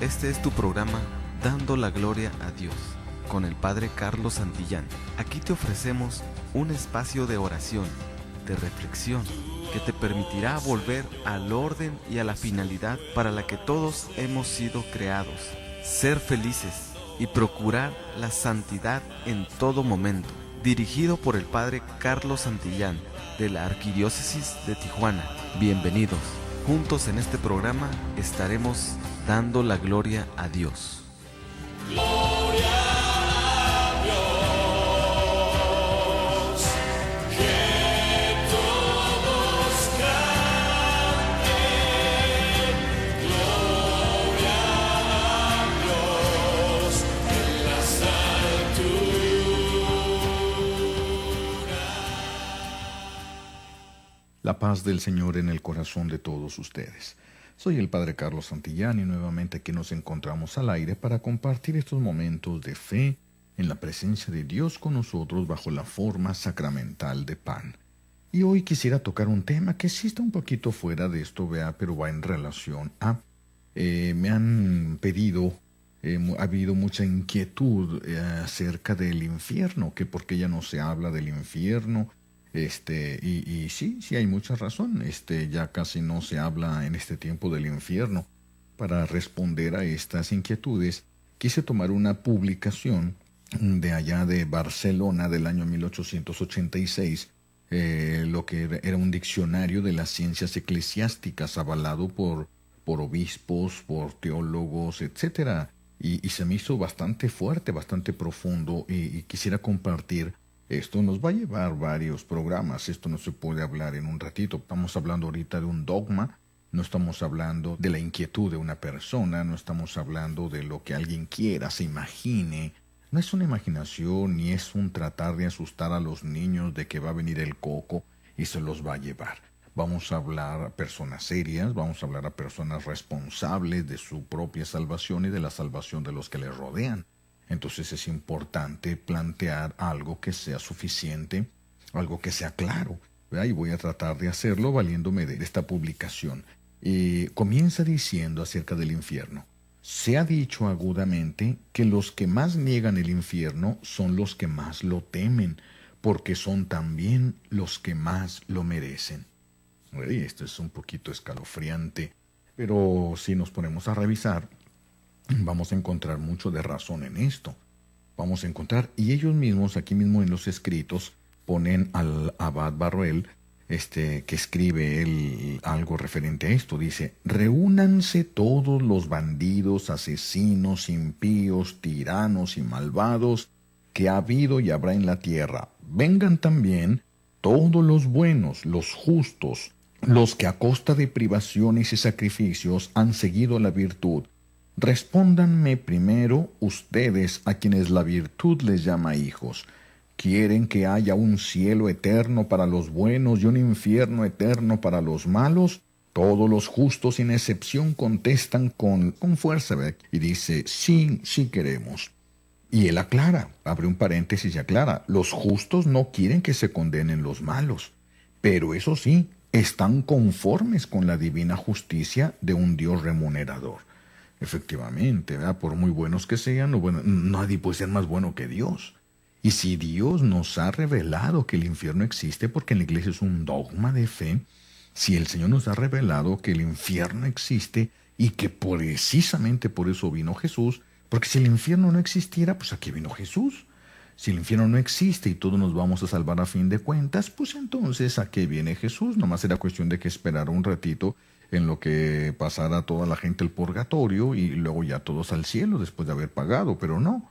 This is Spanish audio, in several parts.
Este es tu programa Dando la Gloria a Dios con el Padre Carlos Santillán. Aquí te ofrecemos un espacio de oración, de reflexión, que te permitirá volver al orden y a la finalidad para la que todos hemos sido creados: ser felices y procurar la santidad en todo momento. Dirigido por el Padre Carlos Santillán de la Arquidiócesis de Tijuana. Bienvenidos. Juntos en este programa estaremos dando la gloria a Dios. Gloria a Dios, que todos canten. Gloria a Dios en las alturas. La paz del Señor en el corazón de todos ustedes. Soy el Padre Carlos Santillán y nuevamente aquí nos encontramos al aire para compartir estos momentos de fe en la presencia de Dios con nosotros bajo la forma sacramental de pan. Y hoy quisiera tocar un tema que sí está un poquito fuera de esto, pero va en relación a... me han pedido, ha habido mucha inquietud acerca del infierno, que por qué ya no se habla del infierno. Y sí hay mucha razón. Ya casi no se habla en este tiempo del infierno. Para responder a estas inquietudes, quise tomar una publicación de allá de Barcelona del año 1886, lo que era un diccionario de las ciencias eclesiásticas avalado por obispos, por teólogos, etcétera. Y se me hizo bastante fuerte, bastante profundo, y quisiera compartir. Esto nos va a llevar varios programas, esto no se puede hablar en un ratito. Estamos hablando ahorita de un dogma, no estamos hablando de la inquietud de una persona, no estamos hablando de lo que alguien quiera, se imagine. No es una imaginación ni es un tratar de asustar a los niños de que va a venir el coco y se los va a llevar. Vamos a hablar a personas serias, vamos a hablar a personas responsables de su propia salvación y de la salvación de los que les rodean. Entonces es importante plantear algo que sea suficiente, algo que sea claro, ¿verdad? Y voy a tratar de hacerlo valiéndome de esta publicación. Comienza diciendo acerca del infierno. Se ha dicho agudamente que los que más niegan el infierno son los que más lo temen, porque son también los que más lo merecen. Y esto es un poquito escalofriante, pero si nos ponemos a revisar, vamos a encontrar mucho de razón en esto. Vamos a encontrar, y ellos mismos, aquí mismo en los escritos, ponen al abad Barruel, que escribe algo referente a esto. Dice: reúnanse todos los bandidos, asesinos, impíos, tiranos y malvados que ha habido y habrá en la tierra. Vengan también todos los buenos, los justos, los que a costa de privaciones y sacrificios han seguido la virtud. Respóndanme primero ustedes, a quienes la virtud les llama hijos. ¿Quieren que haya un cielo eterno para los buenos y un infierno eterno para los malos? Todos los justos sin excepción contestan con fuerza, ¿verdad? Y dice: sí queremos. Y él aclara, abre un paréntesis y aclara: los justos no quieren que se condenen los malos, pero eso sí, están conformes con la divina justicia de un Dios remunerador. Efectivamente, ¿verdad? Por muy buenos que sean, nadie puede ser más bueno que Dios. Y si Dios nos ha revelado que el infierno existe, porque en la iglesia es un dogma de fe, si el Señor nos ha revelado que el infierno existe y que precisamente por eso vino Jesús, porque si el infierno no existiera, pues ¿a qué vino Jesús? Si el infierno no existe y todos nos vamos a salvar a fin de cuentas, pues entonces ¿a qué viene Jesús? Nomás era cuestión de que esperara un ratito en lo que pasara toda la gente al purgatorio y luego ya todos al cielo después de haber pagado. Pero no.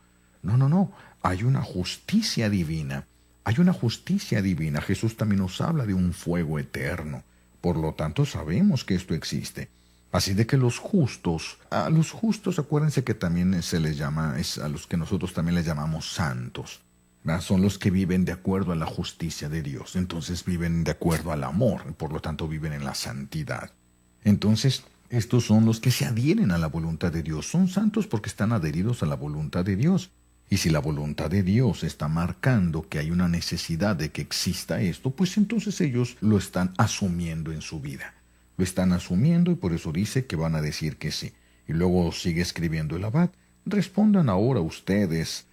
Hay una justicia divina. Hay una justicia divina. Jesús también nos habla de un fuego eterno. Por lo tanto, sabemos que esto existe. Así de que a los justos, acuérdense que también se les llama, es a los que nosotros también les llamamos santos, ¿verdad? Son los que viven de acuerdo a la justicia de Dios. Entonces viven de acuerdo al amor, por lo tanto viven en la santidad. Entonces, estos son los que se adhieren a la voluntad de Dios. Son santos porque están adheridos a la voluntad de Dios. Y si la voluntad de Dios está marcando que hay una necesidad de que exista esto, pues entonces ellos lo están asumiendo en su vida. Lo están asumiendo y por eso dice que van a decir que sí. Y luego sigue escribiendo el abad: respondan ahora ustedes,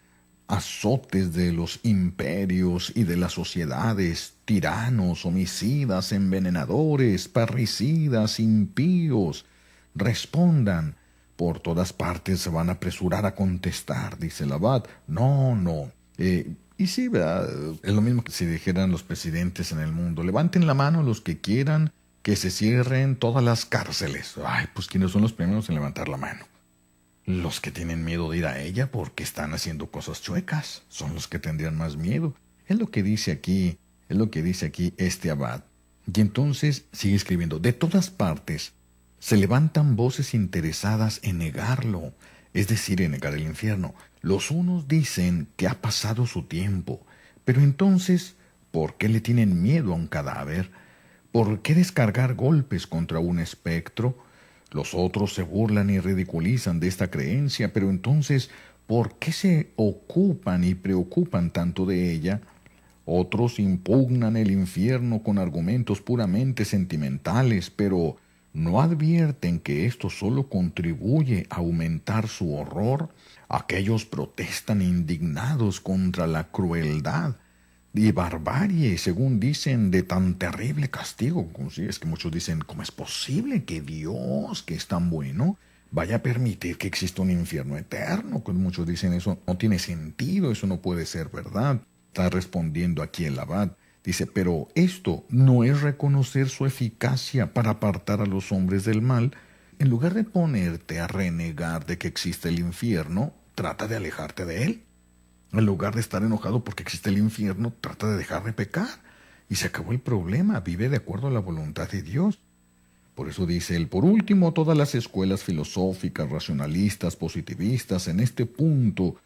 azotes de los imperios y de las sociedades, tiranos, homicidas, envenenadores, parricidas, impíos. Respondan. Por todas partes se van a apresurar a contestar, dice el abad. No, no. Y sí, ¿verdad? Es lo mismo que si dijeran los presidentes en el mundo: levanten la mano los que quieran que se cierren todas las cárceles. Ay, pues ¿quiénes son los primeros en levantar la mano? Los que tienen miedo de ir a ella porque están haciendo cosas chuecas. Son los que tendrían más miedo. Es lo que dice aquí este abad. Y entonces sigue escribiendo: de todas partes se levantan voces interesadas en negarlo, es decir, en negar el infierno. Los unos dicen que ha pasado su tiempo, pero entonces, ¿por qué le tienen miedo a un cadáver? ¿Por qué descargar golpes contra un espectro? Los otros se burlan y ridiculizan de esta creencia, pero entonces, ¿por qué se ocupan y preocupan tanto de ella? Otros impugnan el infierno con argumentos puramente sentimentales, pero ¿no advierten que esto solo contribuye a aumentar su horror? Aquellos protestan indignados contra la crueldad y barbarie, según dicen, de tan terrible castigo. Es que muchos dicen: ¿cómo es posible que Dios, que es tan bueno, vaya a permitir que exista un infierno eterno? Muchos dicen: eso no tiene sentido, eso no puede ser verdad. Está respondiendo aquí el abad. Dice: pero esto no es reconocer su eficacia para apartar a los hombres del mal. En lugar de ponerte a renegar de que existe el infierno, trata de alejarte de él. En lugar de estar enojado porque existe el infierno, trata de dejar de pecar. Y se acabó el problema. Vive de acuerdo a la voluntad de Dios. Por eso dice él: por último, todas las escuelas filosóficas, racionalistas, positivistas, en este punto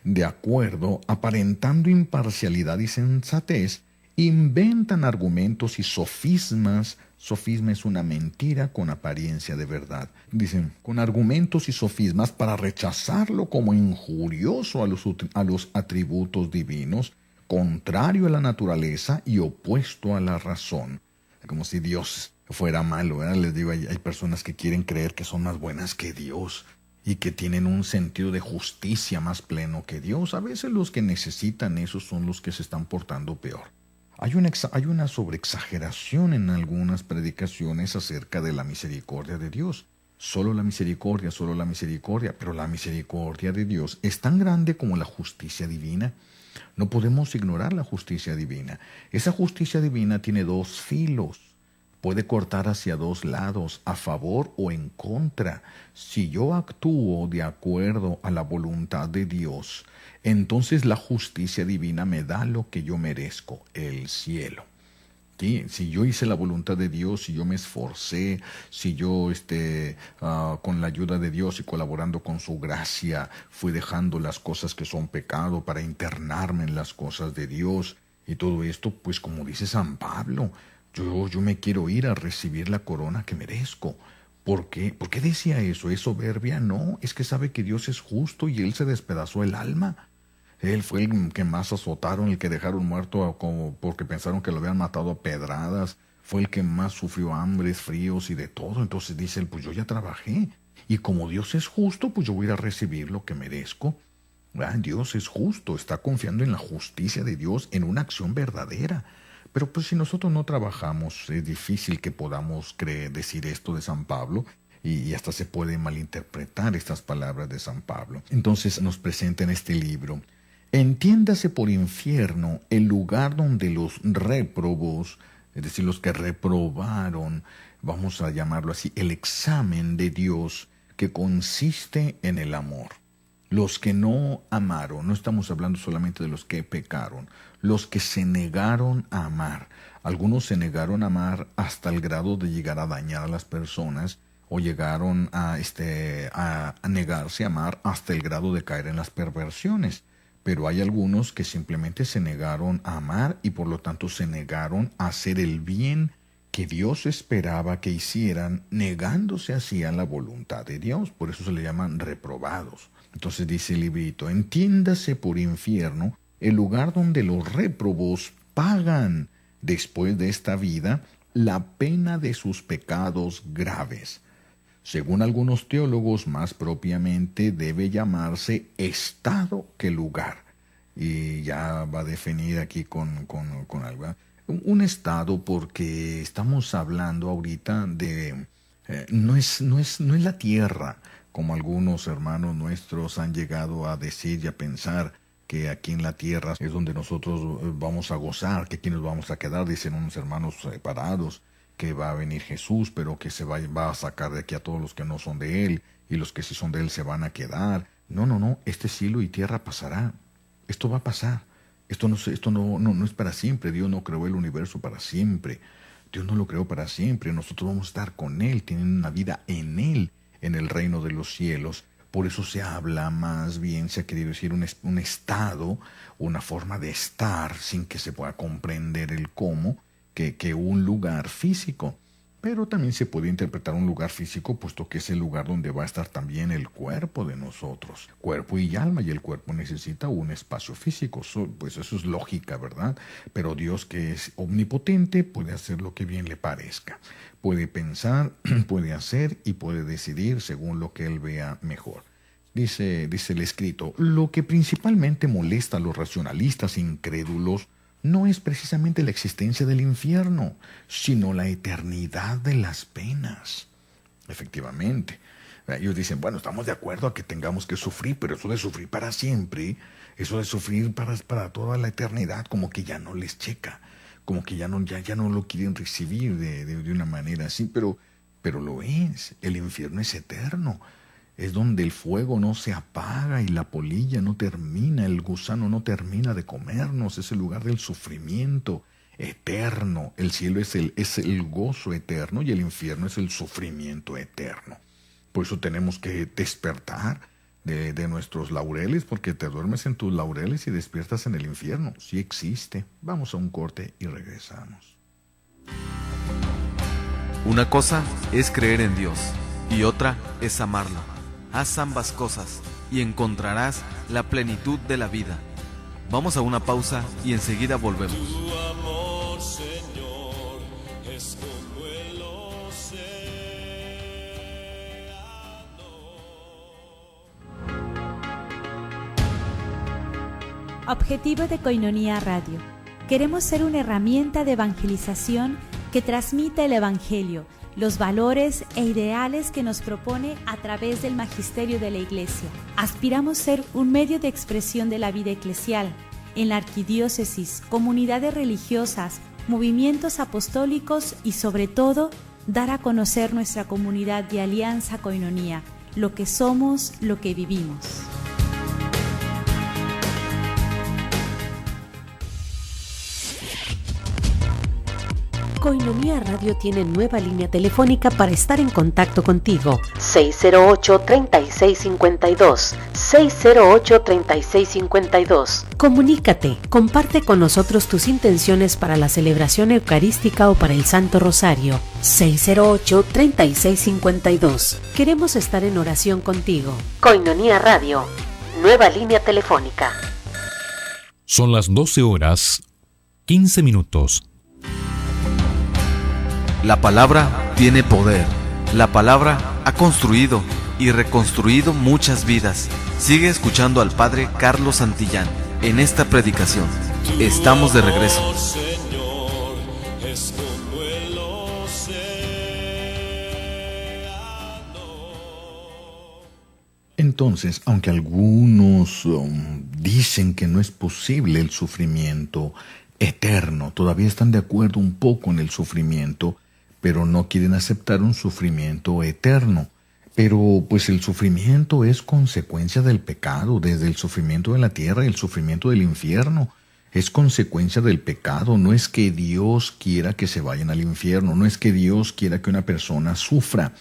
de acuerdo, aparentando imparcialidad y sensatez, inventan argumentos y sofismas. Sofisma es una mentira con apariencia de verdad. Dicen, con argumentos y sofismas para rechazarlo como injurioso a los atributos divinos, contrario a la naturaleza y opuesto a la razón. Como si Dios fuera malo, ¿verdad? Les digo, hay personas que quieren creer que son más buenas que Dios y que tienen un sentido de justicia más pleno que Dios. A veces los que necesitan eso son los que se están portando peor. Hay una sobreexageración en algunas predicaciones acerca de la misericordia de Dios. Solo la misericordia, pero la misericordia de Dios es tan grande como la justicia divina. No podemos ignorar la justicia divina. Esa justicia divina tiene dos filos. Puede cortar hacia dos lados, a favor o en contra. Si yo actúo de acuerdo a la voluntad de Dios, entonces la justicia divina me da lo que yo merezco, el cielo. ¿Sí? Si yo hice la voluntad de Dios, si yo me esforcé, si yo con la ayuda de Dios y colaborando con su gracia, fui dejando las cosas que son pecado para internarme en las cosas de Dios y todo esto, pues como dice San Pablo, yo me quiero ir a recibir la corona que merezco. ¿Por qué? ¿Por qué decía eso? ¿Es soberbia? No, es que sabe que Dios es justo y Él se despedazó el alma. Él fue el que más azotaron, el que dejaron muerto porque pensaron que lo habían matado a pedradas. Fue el que más sufrió hambres, fríos y de todo. Entonces dice él, pues yo ya trabajé. Y como Dios es justo, pues yo voy a ir a recibir lo que merezco. Dios es justo, está confiando en la justicia de Dios, en una acción verdadera. Pero pues si nosotros no trabajamos, es difícil que podamos decir esto de San Pablo. Y hasta se puede malinterpretar estas palabras de San Pablo. Entonces nos presenta en este libro: entiéndase por infierno el lugar donde los réprobos, es decir, los que reprobaron, vamos a llamarlo así, el examen de Dios, que consiste en el amor. Los que no amaron, no estamos hablando solamente de los que pecaron, los que se negaron a amar. Algunos se negaron a amar hasta el grado de llegar a dañar a las personas, o llegaron a negarse a amar hasta el grado de caer en las perversiones. Pero hay algunos que simplemente se negaron a amar y por lo tanto se negaron a hacer el bien que Dios esperaba que hicieran, negándose así a la voluntad de Dios. Por eso se le llaman reprobados. Entonces dice el librito: entiéndase por infierno el lugar donde los réprobos pagan después de esta vida la pena de sus pecados graves. Según algunos teólogos, más propiamente debe llamarse estado que lugar. Y ya va a definir aquí con algo. Un estado, porque estamos hablando ahorita de... no es la tierra, como algunos hermanos nuestros han llegado a decir y a pensar, que aquí en la tierra es donde nosotros vamos a gozar, que aquí nos vamos a quedar, dicen unos hermanos separados, que va a venir Jesús, pero que va a sacar de aquí a todos los que no son de Él, y los que sí son de Él se van a quedar. No, este cielo y tierra pasará. Esto va a pasar. Esto no es para siempre. Dios no creó el universo para siempre. Dios no lo creó para siempre. Nosotros vamos a estar con Él, teniendo una vida en Él, en el reino de los cielos. Por eso se habla más bien, se ha querido decir un estado, una forma de estar sin que se pueda comprender el cómo, que un lugar físico. Pero también se puede interpretar un lugar físico, puesto que es el lugar donde va a estar también el cuerpo de nosotros, cuerpo y alma, y el cuerpo necesita un espacio físico. Pues eso es lógica, ¿verdad? Pero Dios, que es omnipotente, puede hacer lo que bien le parezca. Puede pensar, puede hacer y puede decidir según lo que Él vea mejor. Dice el escrito, lo que principalmente molesta a los racionalistas incrédulos no es precisamente la existencia del infierno, sino la eternidad de las penas. Efectivamente. Ellos dicen, bueno, estamos de acuerdo a que tengamos que sufrir, pero eso de sufrir para siempre, eso de sufrir para toda la eternidad, como que ya no les checa, como que ya no lo quieren recibir de una manera así, pero lo es. El infierno es eterno. Es donde el fuego no se apaga y la polilla no termina, el gusano no termina de comernos. Es el lugar del sufrimiento eterno. El cielo es el gozo eterno y el infierno es el sufrimiento eterno. Por eso tenemos que despertar de nuestros laureles, porque te duermes en tus laureles y despiertas en el infierno. Sí existe. Vamos a un corte y regresamos. Una cosa es creer en Dios y otra es amarlo. Haz ambas cosas y encontrarás la plenitud de la vida. Vamos a una pausa y enseguida volvemos. Tu amor, Señor, es como el océano. Objetivo de Koinonia Radio. Queremos ser una herramienta de evangelización que transmita el Evangelio, los valores e ideales que nos propone a través del magisterio de la Iglesia. Aspiramos ser un medio de expresión de la vida eclesial en la arquidiócesis, comunidades religiosas, movimientos apostólicos y sobre todo, dar a conocer nuestra comunidad de Alianza Koinonia, lo que somos, lo que vivimos. Koinonia Radio tiene nueva línea telefónica para estar en contacto contigo. 608-3652. 608-3652. Comunícate, comparte con nosotros tus intenciones para la celebración eucarística o para el Santo Rosario. 608-3652. Queremos estar en oración contigo. Koinonia Radio, nueva línea telefónica. Son las 12:15. La palabra tiene poder. La palabra ha construido y reconstruido muchas vidas. Sigue escuchando al Padre Carlos Santillán en esta predicación. Estamos de regreso. Tu amor, Señor, es como el océano. Entonces, aunque algunos dicen que no es posible el sufrimiento eterno, todavía están de acuerdo un poco en el sufrimiento, pero no quieren aceptar un sufrimiento eterno. Pero pues el sufrimiento es consecuencia del pecado, desde el sufrimiento de la tierra y el sufrimiento del infierno. Es consecuencia del pecado, no es que Dios quiera que se vayan al infierno, no es que Dios quiera que una persona sufra.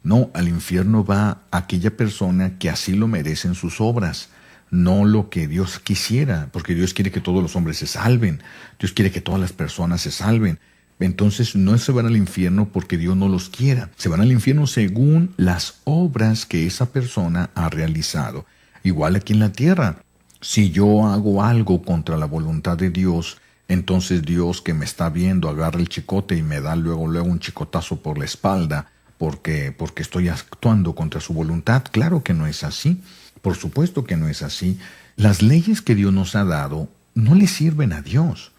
No, al infierno va aquella persona que así lo merecen sus obras, no lo que Dios quisiera, porque Dios quiere que todos los hombres se salven, Dios quiere que todas las personas se salven. Entonces no se van al infierno porque Dios no los quiera, se van al infierno según las obras que esa persona ha realizado. Igual aquí en la tierra, si yo hago algo contra la voluntad de Dios, entonces Dios, que me está viendo, agarra el chicote y me da luego un chicotazo por la espalda porque estoy actuando contra su voluntad. Claro que no es así. Por supuesto que no es así. Las leyes que Dios nos ha dado no le sirven a Dios.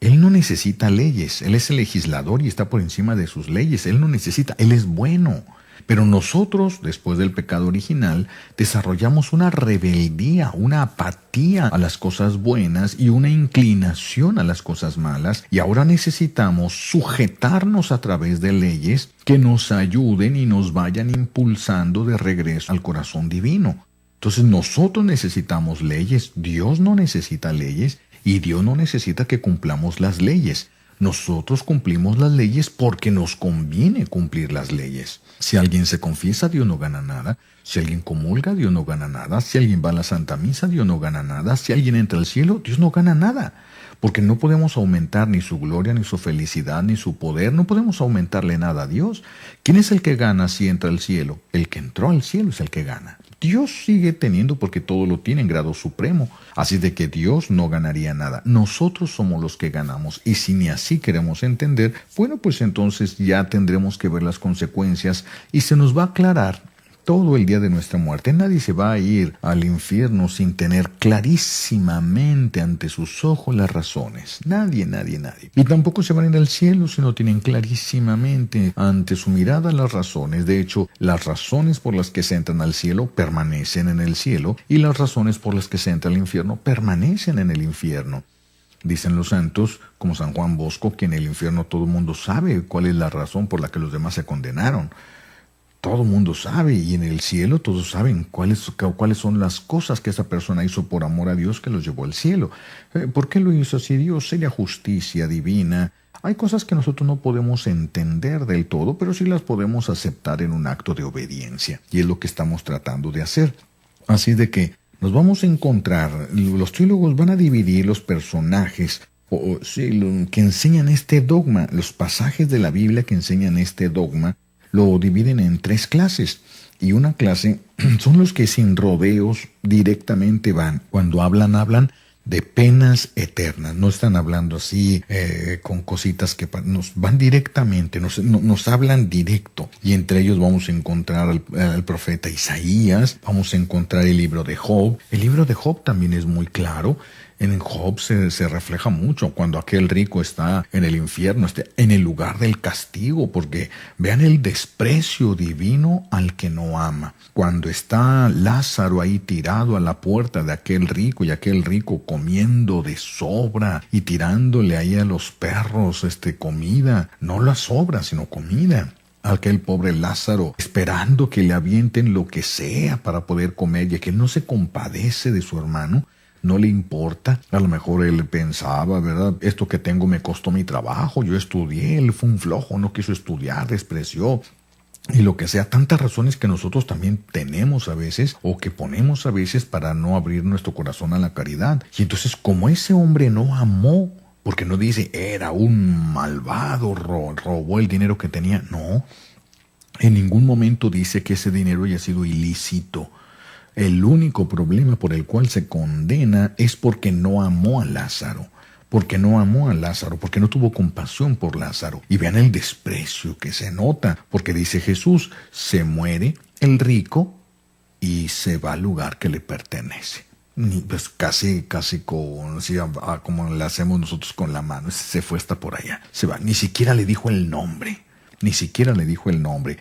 Él no necesita leyes. Él es el legislador y está por encima de sus leyes. Él no necesita. Él es bueno. Pero nosotros, después del pecado original, desarrollamos una rebeldía, una apatía a las cosas buenas y una inclinación a las cosas malas. Y ahora necesitamos sujetarnos a través de leyes que nos ayuden y nos vayan impulsando de regreso al corazón divino. Entonces nosotros necesitamos leyes. Dios no necesita leyes y Dios no necesita que cumplamos las leyes. Nosotros cumplimos las leyes porque nos conviene cumplir las leyes. Si alguien se confiesa, Dios no gana nada. Si alguien comulga, Dios no gana nada. Si alguien va a la Santa Misa, Dios no gana nada. Si alguien entra al cielo, Dios no gana nada. Porque no podemos aumentar ni su gloria, ni su felicidad, ni su poder. No podemos aumentarle nada a Dios. ¿Quién es el que gana si entra al cielo? El que entró al cielo es el que gana. Dios sigue teniendo porque todo lo tiene en grado supremo. Así de que Dios no ganaría nada. Nosotros somos los que ganamos. Y si ni así queremos entender, bueno, pues entonces ya tendremos que ver las consecuencias y se nos va a aclarar todo el día de nuestra muerte. Nadie se va a ir al infierno sin tener clarísimamente ante sus ojos las razones. Nadie. Y tampoco se van a ir al cielo si no tienen clarísimamente ante su mirada las razones. De hecho, las razones por las que se entran al cielo permanecen en el cielo y las razones por las que se entra al infierno permanecen en el infierno. Dicen los santos, como San Juan Bosco, que en el infierno todo el mundo sabe cuál es la razón por la que los demás se condenaron. Todo el mundo sabe, y en el cielo todos saben cuáles son las cosas que esa persona hizo por amor a Dios que los llevó al cielo. ¿Por qué lo hizo así Dios? Sería justicia divina. Hay cosas que nosotros no podemos entender del todo, pero sí las podemos aceptar en un acto de obediencia. Y es lo que estamos tratando de hacer. Así de que nos vamos a encontrar, los teólogos van a dividir los personajes que enseñan este dogma, los pasajes de la Biblia que enseñan este dogma, lo dividen en 3 clases. Y una clase son los que sin rodeos directamente van. Cuando hablan de penas eternas. No están hablando así con cositas que nos van directamente, nos hablan directo. Y entre ellos vamos a encontrar al profeta Isaías, vamos a encontrar el libro de Job. El libro de Job también es muy claro. En Job se refleja mucho cuando aquel rico está en el infierno, en el lugar del castigo, porque vean el desprecio divino al que no ama. Cuando está Lázaro ahí tirado a la puerta de aquel rico y aquel rico comiendo de sobra y tirándole ahí a los perros comida, no la sobra sino comida. Aquel pobre Lázaro esperando que le avienten lo que sea para poder comer y que él no se compadece de su hermano. No le importa, a lo mejor él pensaba, ¿verdad? Esto que tengo me costó mi trabajo, yo estudié, él fue un flojo, no quiso estudiar, despreció. Y lo que sea, tantas razones que nosotros también tenemos a veces o que ponemos a veces para no abrir nuestro corazón a la caridad. Y entonces, como ese hombre no amó, porque no dice era un malvado, robó el dinero que tenía, no. En ningún momento dice que ese dinero haya sido ilícito. El único problema por el cual se condena es porque no amó a Lázaro. Porque no tuvo compasión por Lázaro. Y vean el desprecio que se nota, porque dice Jesús, se muere el rico y se va al lugar que le pertenece. Pues casi como le hacemos nosotros con la mano, se fue hasta por allá, se va, ni siquiera le dijo el nombre.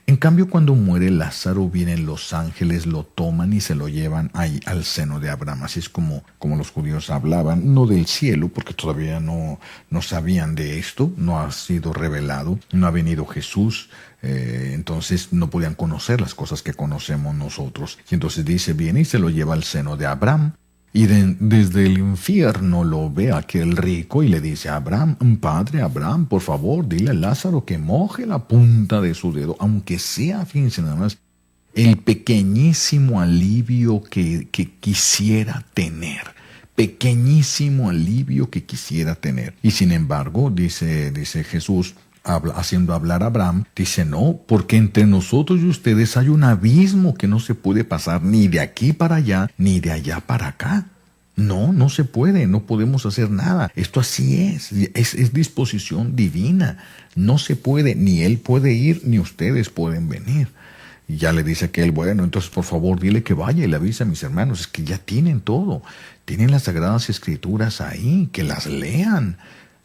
En cambio, cuando muere Lázaro, vienen los ángeles, lo toman y se lo llevan ahí al seno de Abraham. Así es como los judíos hablaban, no del cielo, porque todavía no sabían de esto, no ha sido revelado, no ha venido Jesús, entonces no podían conocer las cosas que conocemos nosotros. Y entonces dice, viene y se lo lleva al seno de Abraham. Y desde el infierno lo ve aquel rico y le dice a Abraham, padre Abraham, por favor, dile a Lázaro que moje la punta de su dedo, aunque sea, fíjense nada más, el pequeñísimo alivio que quisiera tener. Y sin embargo, dice Jesús, haciendo hablar a Abraham, dice no, porque entre nosotros y ustedes hay un abismo que no se puede pasar ni de aquí para allá, ni de allá para acá. No se puede, no podemos hacer nada. Esto así es disposición divina. No se puede, ni él puede ir, ni ustedes pueden venir. Y ya le dice aquel, bueno, entonces por favor dile que vaya y le avisa a mis hermanos. Es que ya tienen todo, tienen las Sagradas Escrituras ahí, que las lean.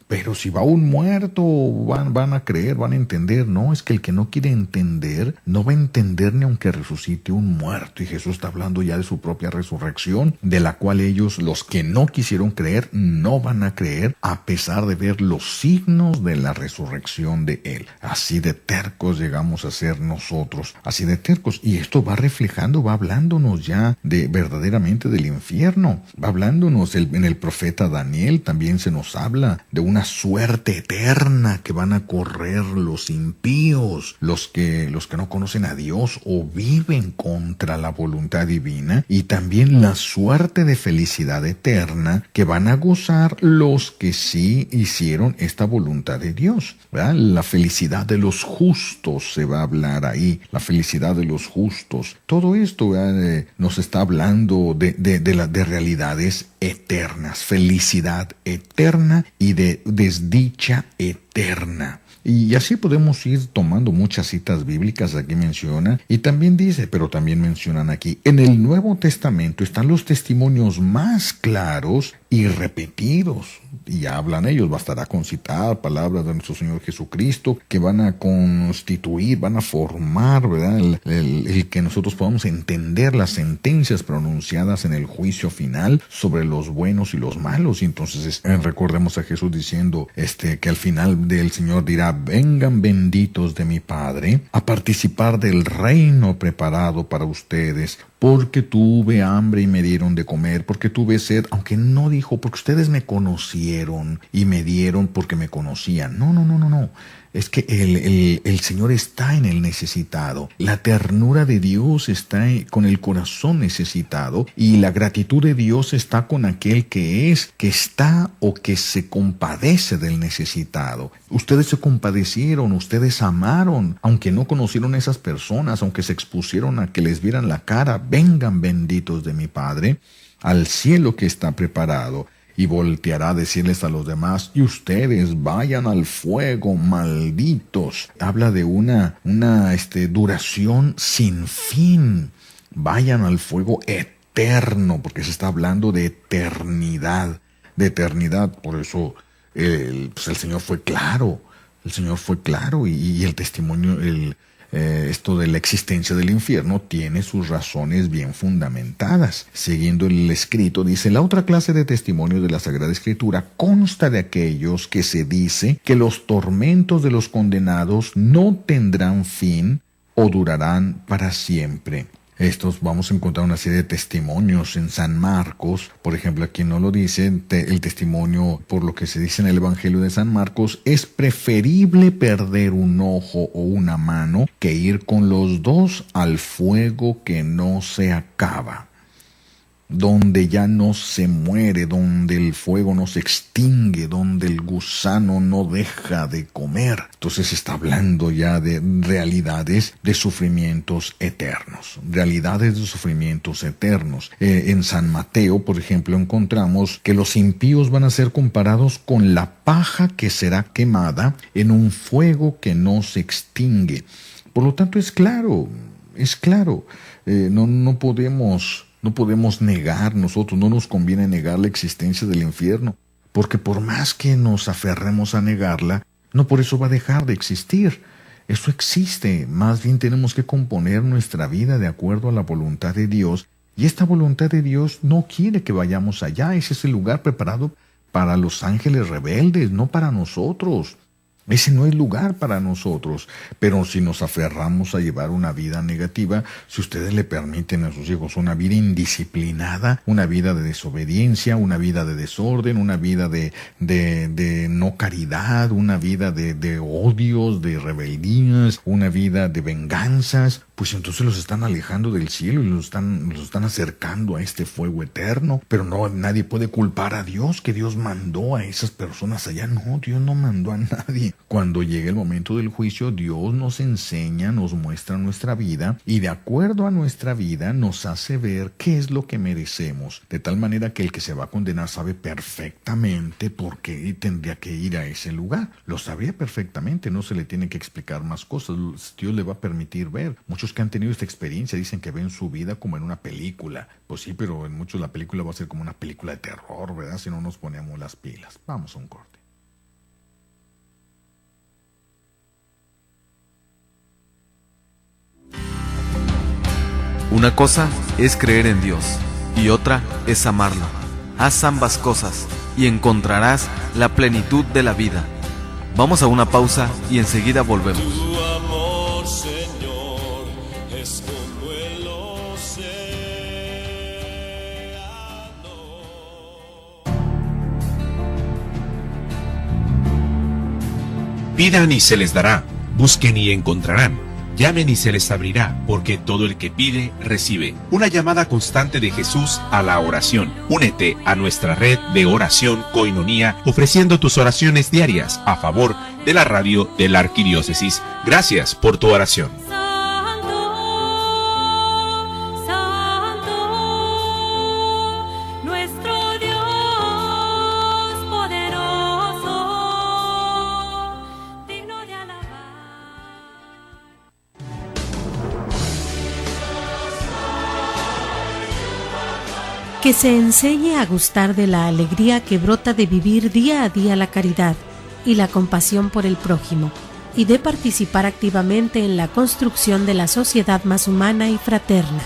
Pero si va un muerto, van a creer, van a entender. No, es que el que no quiere entender, no va a entender ni aunque resucite un muerto. Y Jesús está hablando ya de su propia resurrección, de la cual ellos, los que no quisieron creer, no van a creer, a pesar de ver los signos de la resurrección de Él. Así de tercos llegamos a ser nosotros, así de tercos. Y esto va reflejando, va hablándonos ya de verdaderamente del infierno. Va hablándonos, en el profeta Daniel también se nos habla de una suerte eterna que van a correr los impíos, los que no conocen a Dios o viven contra la voluntad divina, y también la suerte de felicidad eterna que van a gozar los que sí hicieron esta voluntad de Dios, ¿verdad? La felicidad de los justos se va a hablar ahí, la felicidad de los justos. Todo esto nos está hablando de realidades eternas, felicidad eterna y de desdicha eterna. Y así podemos ir tomando muchas citas bíblicas. Aquí menciona, y también dice, pero también mencionan aquí, en el Nuevo Testamento están los testimonios más claros y repetidos, y hablan ellos, bastará con citar palabras de nuestro Señor Jesucristo que van a constituir, van a formar, ¿verdad? El que nosotros podamos entender las sentencias pronunciadas en el juicio final sobre los buenos y los malos. Y entonces recordemos a Jesús diciendo que al final del Señor dirá, vengan benditos de mi Padre a participar del reino preparado para ustedes, porque tuve hambre y me dieron de comer, porque tuve sed, aunque no dijo, porque ustedes me conocieron y me dieron porque me conocían. No. Es que el Señor está en el necesitado. La ternura de Dios está con el corazón necesitado, y la gratitud de Dios está con aquel que está o que se compadece del necesitado. Ustedes se compadecieron, ustedes amaron, aunque no conocieron a esas personas, aunque se expusieron a que les vieran la cara. Vengan benditos de mi Padre al cielo que está preparado. Y volteará a decirles a los demás, y ustedes vayan al fuego, malditos. Habla de una duración sin fin. Vayan al fuego eterno, porque se está hablando de eternidad. De eternidad, por eso el Señor fue claro. El Señor fue claro, y el testimonio, esto de la existencia del infierno tiene sus razones bien fundamentadas. Siguiendo el escrito, dice, la otra clase de testimonio de la Sagrada Escritura consta de aquellos que se dice que los tormentos de los condenados no tendrán fin o durarán para siempre. Estos vamos a encontrar una serie de testimonios en San Marcos. Por ejemplo, aquí no lo dice, el testimonio por lo que se dice en el Evangelio de San Marcos: es preferible perder un ojo o una mano que ir con los dos al fuego que no se acaba, donde ya no se muere, donde el fuego no se extingue, donde el gusano no deja de comer. Entonces está hablando ya de realidades de sufrimientos eternos, realidades de sufrimientos eternos. En San Mateo, por ejemplo, encontramos que los impíos van a ser comparados con la paja que será quemada en un fuego que no se extingue. Por lo tanto, es claro, no podemos negar nosotros, no nos conviene negar la existencia del infierno, porque por más que nos aferremos a negarla, no por eso va a dejar de existir. Eso existe, más bien tenemos que componer nuestra vida de acuerdo a la voluntad de Dios, y esta voluntad de Dios no quiere que vayamos allá. Ese es el lugar preparado para los ángeles rebeldes, no para nosotros. Ese no es lugar para nosotros. Pero si nos aferramos a llevar una vida negativa, si ustedes le permiten a sus hijos una vida indisciplinada, una vida de desobediencia, una vida de desorden, una vida de no caridad, una vida de odios, de rebeldías, una vida de venganzas, pues entonces los están alejando del cielo y los están acercando a este fuego eterno. Pero nadie puede culpar a Dios, que Dios mandó a esas personas allá. No, Dios no mandó a nadie. Cuando llegue el momento del juicio, Dios nos enseña, nos muestra nuestra vida y de acuerdo a nuestra vida nos hace ver qué es lo que merecemos. De tal manera que el que se va a condenar sabe perfectamente por qué tendría que ir a ese lugar. Lo sabía perfectamente, no se le tiene que explicar más cosas. Dios le va a permitir ver. Muchos que han tenido esta experiencia dicen que ven su vida como en una película. Pues sí, pero en muchos la película va a ser como una película de terror, ¿verdad? Si no nos ponemos las pilas. Vamos a un corte. Una cosa es creer en Dios y otra es amarlo. Haz ambas cosas y encontrarás la plenitud de la vida. Vamos a una pausa y enseguida volvemos. Tu amor, Señor, es como el océano. Pidan y se les dará, busquen y encontrarán. Llamen y se les abrirá, porque todo el que pide, recibe. Una llamada constante de Jesús a la oración. Únete a nuestra red de oración Koinonía, ofreciendo tus oraciones diarias a favor de la radio de la Arquidiócesis. Gracias por tu oración. Que se enseñe a gustar de la alegría que brota de vivir día a día la caridad y la compasión por el prójimo, y de participar activamente en la construcción de la sociedad más humana y fraterna.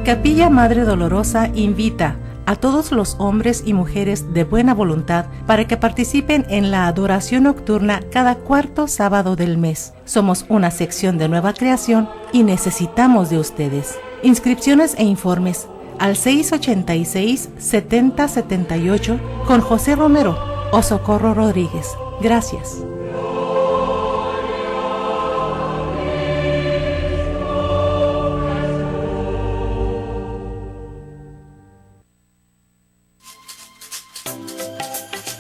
Capilla Madre Dolorosa invita a todos los hombres y mujeres de buena voluntad para que participen en la adoración nocturna cada cuarto sábado del mes. Somos una sección de nueva creación y necesitamos de ustedes. Inscripciones e informes al 686-7078 con José Romero o Socorro Rodríguez. Gracias.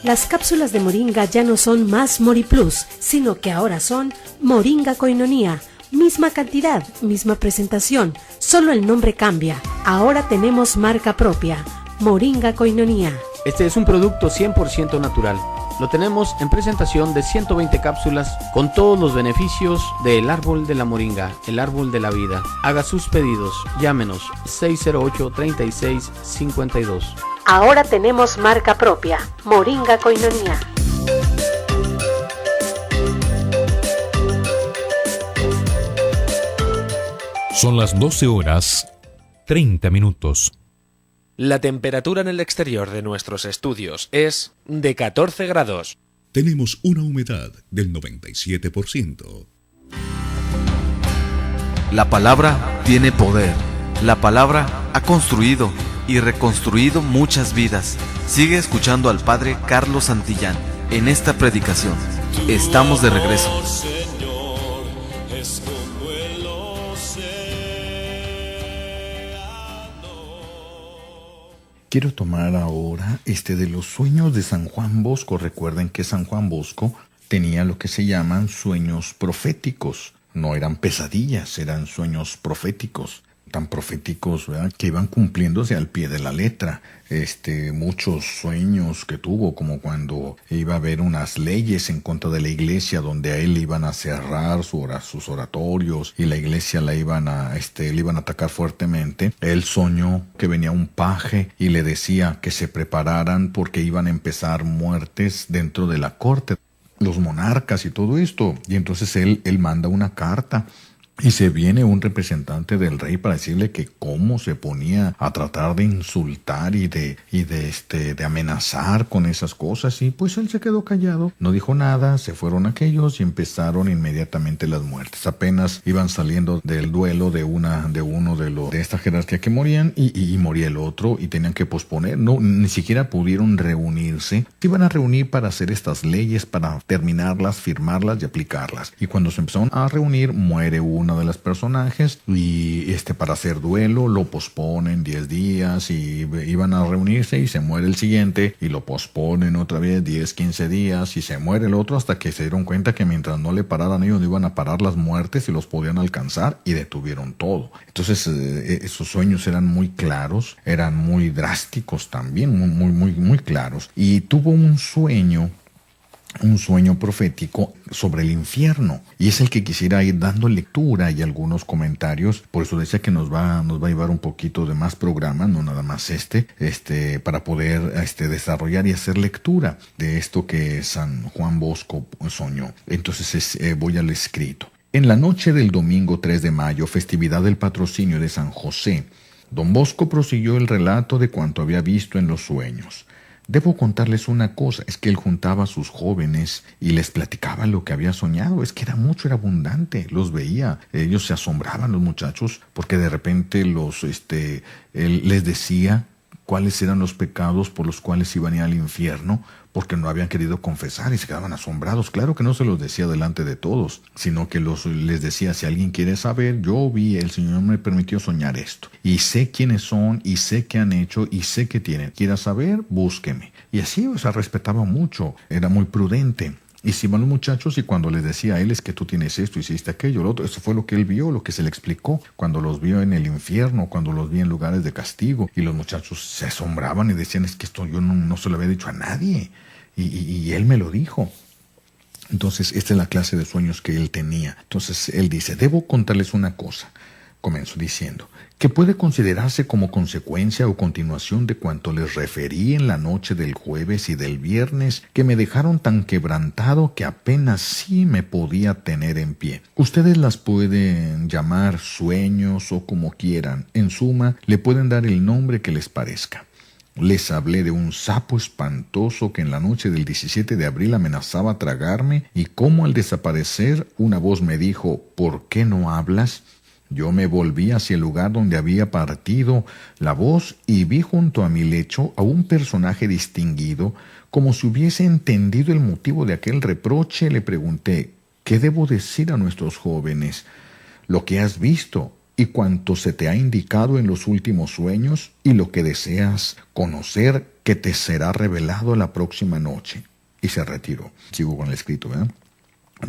Las cápsulas de Moringa ya no son más MoriPlus, sino que ahora son Moringa Koinonía. Misma cantidad, misma presentación, solo el nombre cambia. Ahora tenemos marca propia, Moringa Koinonía. Este es un producto 100% natural. Lo tenemos en presentación de 120 cápsulas con todos los beneficios del árbol de la moringa, el árbol de la vida. Haga sus pedidos, llámenos 608-3652. Ahora tenemos marca propia, Moringa Koinonía. Son las 12:30. La temperatura en el exterior de nuestros estudios es de 14 grados. Tenemos una humedad del 97%. La palabra tiene poder. La palabra ha construido y reconstruido muchas vidas. Sigue escuchando al Padre Carlos Santillán en esta predicación. Estamos de regreso. Quiero tomar ahora de los sueños de San Juan Bosco. Recuerden que San Juan Bosco tenía lo que se llaman sueños proféticos. No eran pesadillas, eran sueños proféticos. Tan proféticos, ¿verdad?, que iban cumpliéndose al pie de la letra. Muchos sueños que tuvo, como cuando iba a haber unas leyes en contra de la iglesia, donde a él le iban a cerrar sus oratorios y la iglesia le iban a atacar fuertemente. Él soñó que venía un paje y le decía que se prepararan porque iban a empezar muertes dentro de la corte, los monarcas y todo esto. Y entonces él manda una carta Y se viene un representante del rey para decirle que cómo se ponía a tratar de insultar y de amenazar con esas cosas. Y pues él se quedó callado, no dijo nada, se fueron aquellos y empezaron inmediatamente las muertes. Apenas iban saliendo del duelo de uno de esta jerarquía que morían y moría el otro y tenían que posponer. No, ni siquiera pudieron reunirse. Se iban a reunir para hacer estas leyes, para terminarlas, firmarlas y aplicarlas. Y cuando se empezaron a reunir, muere uno de los personajes y para hacer duelo lo posponen 10 días y iban a reunirse y se muere el siguiente y lo posponen otra vez 10, 15 días y se muere el otro hasta que se dieron cuenta que mientras no le pararan ellos no iban a parar las muertes y los podían alcanzar y detuvieron todo. Entonces esos sueños eran muy claros, eran muy drásticos también, muy claros. Y tuvo un sueño profético sobre el infierno, y es el que quisiera ir dando lectura y algunos comentarios. Por eso decía que nos va a llevar un poquito de más programa, no nada más para poder desarrollar y hacer lectura de esto que San Juan Bosco soñó. Entonces voy al escrito. En la noche del domingo 3 de mayo, festividad del patrocinio de San José, don Bosco prosiguió el relato de cuanto había visto en los sueños. Debo contarles una cosa, es que él juntaba a sus jóvenes y les platicaba lo que había soñado. Es que era mucho, era abundante, los veía. Ellos se asombraban, los muchachos, porque de repente él les decía cuáles eran los pecados por los cuales iban a ir al infierno, porque no habían querido confesar y se quedaban asombrados. Claro que no se los decía delante de todos, sino que les decía, si alguien quiere saber, yo vi, el Señor me permitió soñar esto. Y sé quiénes son, y sé qué han hecho, y sé qué tienen. ¿Quiera saber? Búsqueme. Y así, respetaba mucho, era muy prudente. Y si van los muchachos y cuando les decía a él, es que tú tienes esto, hiciste aquello, lo otro, eso fue lo que él vio, lo que se le explicó, cuando los vio en el infierno, cuando los vi en lugares de castigo, y los muchachos se asombraban y decían, es que esto yo no se lo había dicho a nadie, y él me lo dijo. Entonces, esta es la clase de sueños que él tenía. Entonces, él dice, debo contarles una cosa. Comenzó diciendo, que puede considerarse como consecuencia o continuación de cuanto les referí en la noche del jueves y del viernes, que me dejaron tan quebrantado que apenas sí me podía tener en pie. Ustedes las pueden llamar sueños o como quieran. En suma, le pueden dar el nombre que les parezca. Les hablé de un sapo espantoso que en la noche del 17 de abril amenazaba tragarme y cómo al desaparecer una voz me dijo, ¿por qué no hablas? Yo me volví hacia el lugar donde había partido la voz y vi junto a mi lecho a un personaje distinguido. Como si hubiese entendido el motivo de aquel reproche, le pregunté, ¿qué debo decir a nuestros jóvenes? Lo que has visto y cuanto se te ha indicado en los últimos sueños y lo que deseas conocer que te será revelado la próxima noche. Y se retiró. Sigo con el escrito, ¿verdad?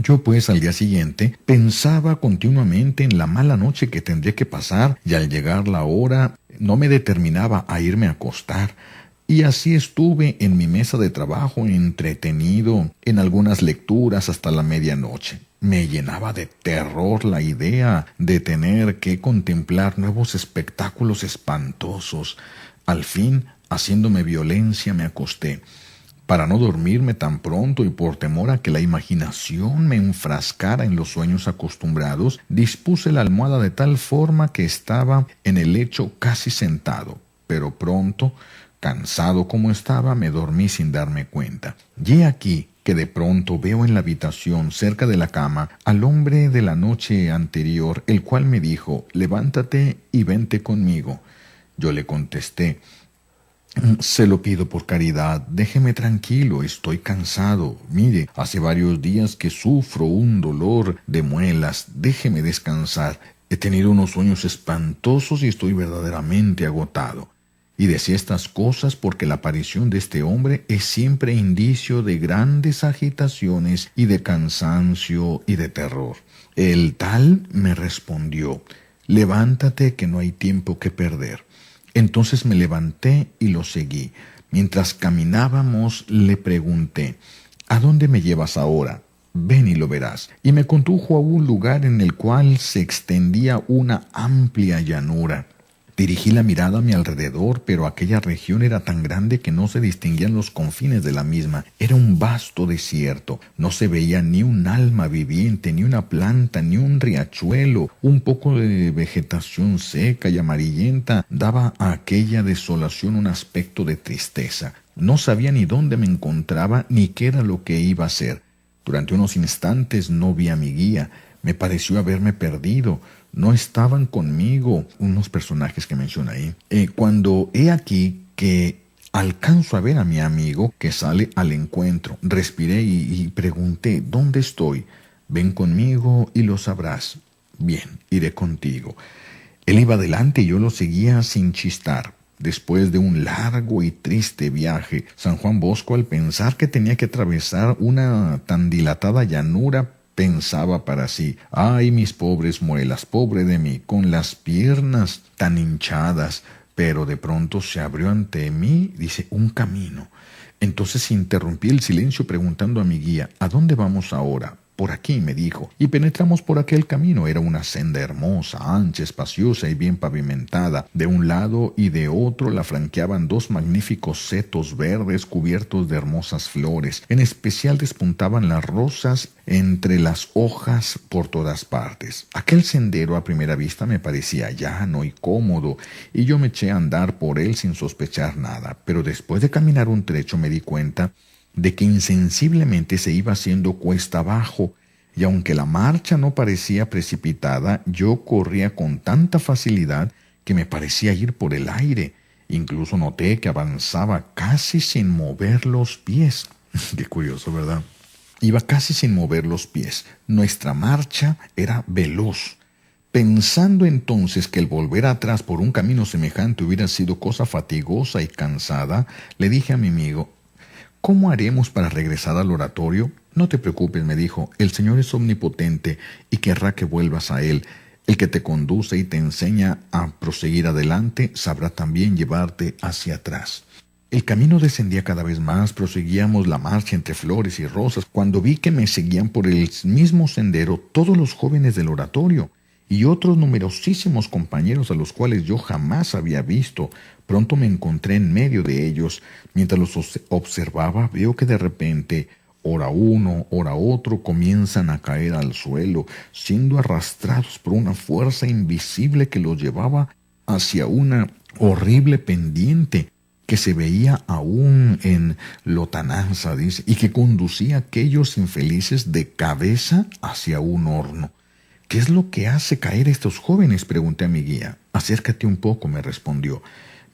Yo pues al día siguiente pensaba continuamente en la mala noche que tendría que pasar y al llegar la hora no me determinaba a irme a acostar. Y así estuve en mi mesa de trabajo entretenido en algunas lecturas hasta la medianoche. Me llenaba de terror la idea de tener que contemplar nuevos espectáculos espantosos. Al fin, haciéndome violencia, me acosté. Para no dormirme tan pronto y por temor a que la imaginación me enfrascara en los sueños acostumbrados, dispuse la almohada de tal forma que estaba en el lecho casi sentado, pero pronto, cansado como estaba, me dormí sin darme cuenta. Y aquí que de pronto veo en la habitación, cerca de la cama, al hombre de la noche anterior, el cual me dijo, levántate y vente conmigo. Yo le contesté, se lo pido por caridad, déjeme tranquilo, estoy cansado. Mire, hace varios días que sufro un dolor de muelas, déjeme descansar. He tenido unos sueños espantosos y estoy verdaderamente agotado. Y decía estas cosas porque la aparición de este hombre es siempre indicio de grandes agitaciones y de cansancio y de terror. El tal me respondió, levántate que no hay tiempo que perder. Entonces me levanté y lo seguí. Mientras caminábamos le pregunté, ¿a dónde me llevas ahora? Ven y lo verás. Y me condujo a un lugar en el cual se extendía una amplia llanura. Dirigí la mirada a mi alrededor, pero aquella región era tan grande que no se distinguían los confines de la misma. Era un vasto desierto. No se veía ni un alma viviente, ni una planta, ni un riachuelo. Un poco de vegetación seca y amarillenta daba a aquella desolación un aspecto de tristeza. No sabía ni dónde me encontraba ni qué era lo que iba a hacer. Durante unos instantes no vi a mi guía. Me pareció haberme perdido. No estaban conmigo unos personajes que menciona ahí. Cuando he aquí que alcanzo a ver a mi amigo que sale al encuentro, respiré y pregunté: ¿dónde estoy? Ven conmigo y lo sabrás. Bien, iré contigo. Él iba adelante y yo lo seguía sin chistar. Después de un largo y triste viaje, San Juan Bosco, al pensar que tenía que atravesar una tan dilatada llanura, pensaba para sí: ¡ay, mis pobres muelas, pobre de mí, con las piernas tan hinchadas! Pero de pronto se abrió ante mí, dice, un camino. Entonces interrumpí el silencio preguntando a mi guía: ¿a dónde vamos ahora? Por aquí, me dijo, y penetramos por aquel camino. Era una senda hermosa, ancha, espaciosa y bien pavimentada. De un lado y de otro la franqueaban dos magníficos setos verdes cubiertos de hermosas flores. En especial despuntaban las rosas entre las hojas por todas partes. Aquel sendero a primera vista me parecía llano y cómodo, y yo me eché a andar por él sin sospechar nada. Pero después de caminar un trecho me di cuenta de que insensiblemente se iba haciendo cuesta abajo, y aunque la marcha no parecía precipitada, yo corría con tanta facilidad que me parecía ir por el aire. Incluso noté que avanzaba casi sin mover los pies. Qué curioso, ¿verdad? Iba casi sin mover los pies. Nuestra marcha era veloz. Pensando entonces que el volver atrás por un camino semejante hubiera sido cosa fatigosa y cansada, le dije a mi amigo: ¿cómo haremos para regresar al oratorio? No te preocupes, me dijo, el Señor es omnipotente y querrá que vuelvas a Él. El que te conduce y te enseña a proseguir adelante sabrá también llevarte hacia atrás. El camino descendía cada vez más, proseguíamos la marcha entre flores y rosas, cuando vi que me seguían por el mismo sendero todos los jóvenes del oratorio y otros numerosísimos compañeros a los cuales yo jamás había visto. Pronto me encontré en medio de ellos. Mientras los observaba, veo que de repente, ora uno, ora otro, comienzan a caer al suelo, siendo arrastrados por una fuerza invisible que los llevaba hacia una horrible pendiente que se veía aún en lontananza, dice, y que conducía a aquellos infelices de cabeza hacia un horno. ¿Qué es lo que hace caer a estos jóvenes?, pregunté a mi guía. Acércate un poco, me respondió.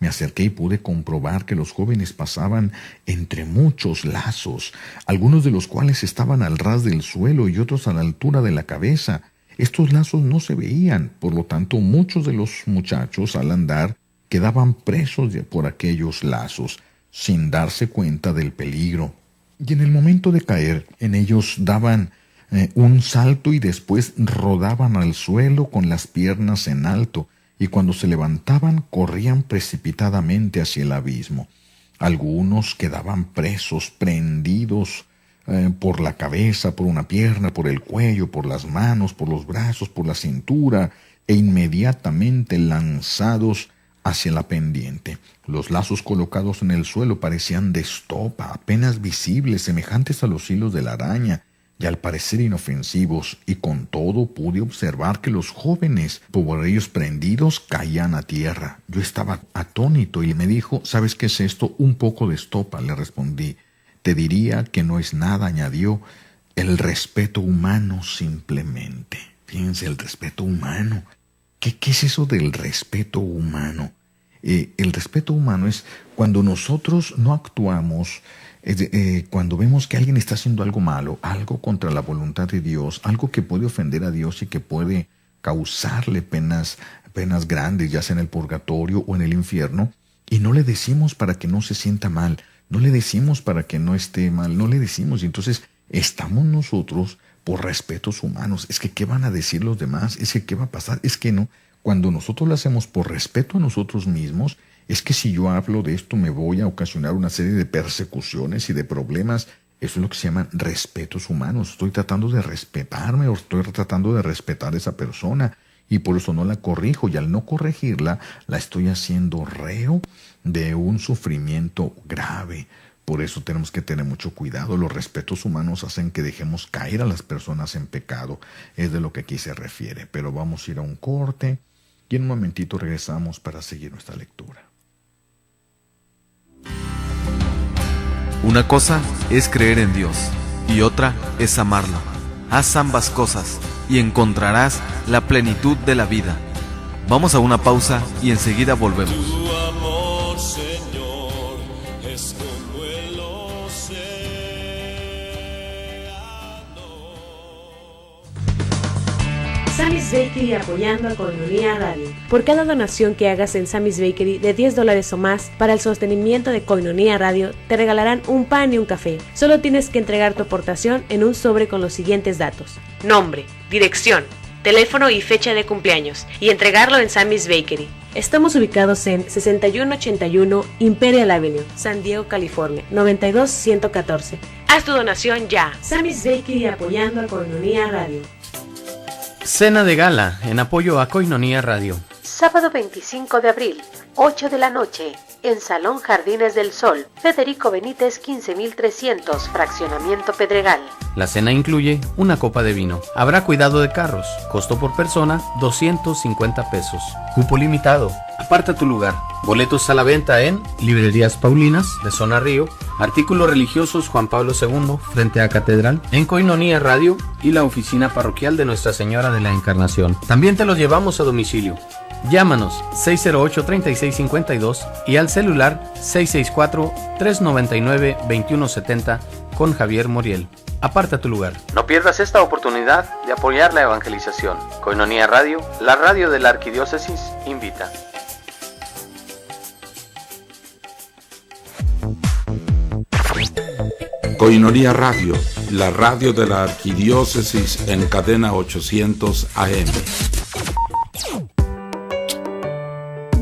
Me acerqué y pude comprobar que los jóvenes pasaban entre muchos lazos, algunos de los cuales estaban al ras del suelo y otros a la altura de la cabeza. Estos lazos no se veían, por lo tanto muchos de los muchachos al andar quedaban presos por aquellos lazos, sin darse cuenta del peligro. Y en el momento de caer, en ellos daban un salto y después rodaban al suelo con las piernas en alto, y cuando se levantaban corrían precipitadamente hacia el abismo. Algunos quedaban presos, prendidos por la cabeza, por una pierna, por el cuello, por las manos, por los brazos, por la cintura, e inmediatamente lanzados hacia la pendiente. Los lazos colocados en el suelo parecían de estopa, apenas visibles, semejantes a los hilos de la araña, y al parecer inofensivos, y con todo pude observar que los jóvenes, por ellos prendidos, caían a tierra. Yo estaba atónito y me dijo: ¿sabes qué es esto? Un poco de estopa, le respondí. Te diría que no es nada, añadió, el respeto humano simplemente. Fíjense, el respeto humano. ¿Qué es eso del respeto humano? El respeto humano es cuando nosotros no actuamos, cuando vemos que alguien está haciendo algo malo, algo contra la voluntad de Dios, algo que puede ofender a Dios y que puede causarle penas grandes, ya sea en el purgatorio o en el infierno, y no le decimos para que no se sienta mal, no le decimos para que no esté mal, no le decimos, y entonces estamos nosotros por respetos humanos. Es que ¿qué van a decir los demás? Es que ¿qué va a pasar? Es que no. Cuando nosotros lo hacemos por respeto a nosotros mismos, es que si yo hablo de esto me voy a ocasionar una serie de persecuciones y de problemas. Eso es lo que se llaman respetos humanos. Estoy tratando de respetarme o estoy tratando de respetar a esa persona. y por eso no la corrijo, y al no corregirla la estoy haciendo reo de un sufrimiento grave. Por eso tenemos que tener mucho cuidado. Los respetos humanos hacen que dejemos caer a las personas en pecado. Es de lo que aquí se refiere. Pero vamos a ir a un corte y en un momentito regresamos para seguir nuestra lectura. Una cosa es creer en Dios y otra es amarlo. Haz ambas cosas y encontrarás la plenitud de la vida. Vamos a una pausa y enseguida volvemos. Tu amor, Señor, es como el océano. Sammy's Bakery apoyando a Koinonia Radio. Por cada donación que hagas en Sammy's Bakery de $10 o más para el sostenimiento de Koinonia Radio, te regalarán un pan y un café. Solo tienes que entregar tu aportación en un sobre con los siguientes datos: nombre, dirección, teléfono y fecha de cumpleaños, y entregarlo en Sammy's Bakery. Estamos ubicados en 6181 Imperial Avenue, San Diego, California, 92114. Haz tu donación ya. Sammy's Bakery apoyando a Koinonia Radio. Cena de gala en apoyo a Koinonia Radio. Sábado 25 de abril, 8 de la noche, en Salón Jardines del Sol, Federico Benítez 15300, Fraccionamiento Pedregal. La cena incluye una copa de vino. Habrá cuidado de carros. Costo por persona, $250. Cupo limitado. Aparta tu lugar. Boletos a la venta en Librerías Paulinas, de Zona Río, Artículos Religiosos Juan Pablo II, frente a Catedral, en Koinonia Radio y la oficina parroquial de Nuestra Señora de la Encarnación. También te los llevamos a domicilio. Llámanos 608-3652 y al celular 664-399-2170 con Javier Moriel. Aparta tu lugar. No pierdas esta oportunidad de apoyar la evangelización. Koinonia Radio, la radio de la Arquidiócesis, invita. Koinonia Radio, la radio de la Arquidiócesis en cadena 800 AM.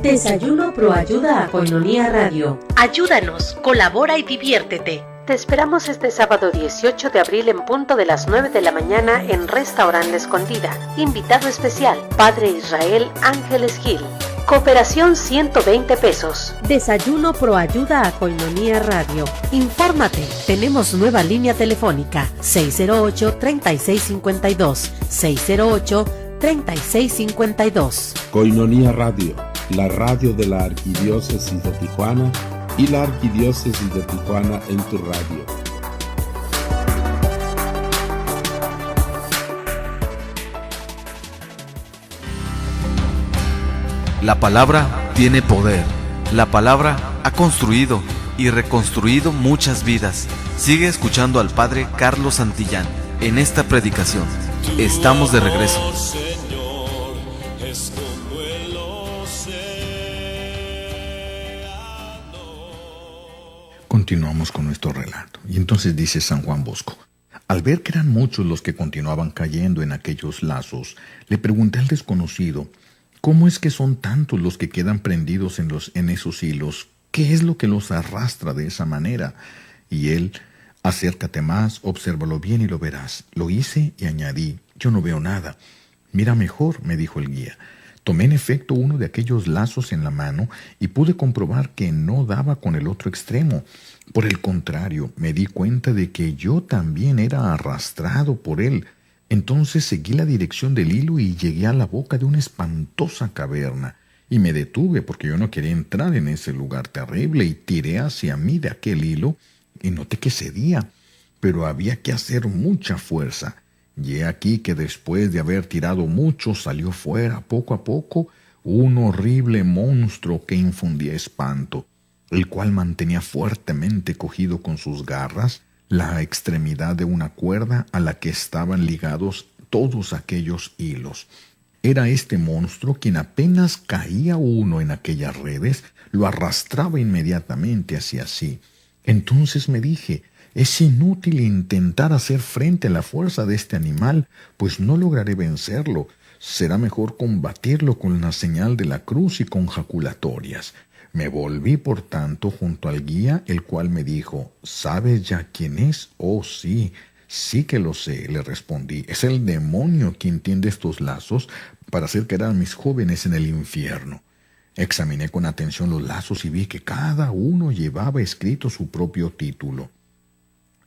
Desayuno Pro Ayuda a Koinonia Radio. Ayúdanos, colabora y diviértete. Te esperamos este sábado 18 de abril en punto de las 9 de la mañana en Restaurant La Escondida. Invitado especial, Padre Israel Ángeles Gil. Cooperación 120 pesos. Desayuno Pro Ayuda a Koinonia Radio. Infórmate. Tenemos nueva línea telefónica 608-3652. 608-3652. Koinonia Radio, la radio de la Arquidiócesis de Tijuana y la Arquidiócesis de Tijuana en tu radio. La palabra tiene poder. La palabra ha construido y reconstruido muchas vidas. Sigue escuchando al Padre Carlos Santillán en esta predicación. Estamos de regreso. Señor, es como el océano. Continuamos con nuestro relato. Y entonces dice San Juan Bosco: al ver que eran muchos los que continuaban cayendo en aquellos lazos, le pregunté al desconocido: ¿cómo es que son tantos los que quedan prendidos en esos hilos? ¿Qué es lo que los arrastra de esa manera? Y él: acércate más, obsérvalo bien y lo verás. Lo hice y añadí: yo no veo nada. Mira mejor, me dijo el guía. Tomé en efecto uno de aquellos lazos en la mano y pude comprobar que no daba con el otro extremo. Por el contrario, me di cuenta de que yo también era arrastrado por él. Entonces seguí la dirección del hilo y llegué a la boca de una espantosa caverna. Y me detuve porque yo no quería entrar en ese lugar terrible y tiré hacia mí de aquel hilo y noté que cedía, pero había que hacer mucha fuerza. Y he aquí que después de haber tirado mucho salió fuera poco a poco un horrible monstruo que infundía espanto, el cual mantenía fuertemente cogido con sus garras la extremidad de una cuerda a la que estaban ligados todos aquellos hilos. Era este monstruo quien apenas caía uno en aquellas redes, lo arrastraba inmediatamente hacia sí. Entonces me dije: es inútil intentar hacer frente a la fuerza de este animal, pues no lograré vencerlo. Será mejor combatirlo con la señal de la cruz y con jaculatorias. Me volví, por tanto, junto al guía, el cual me dijo: ¿sabes ya quién es? Oh, sí, Sí que lo sé, le respondí. Es el demonio quien tiende estos lazos para hacer caer a mis jóvenes en el infierno. Examiné con atención los lazos y vi que cada uno llevaba escrito su propio título.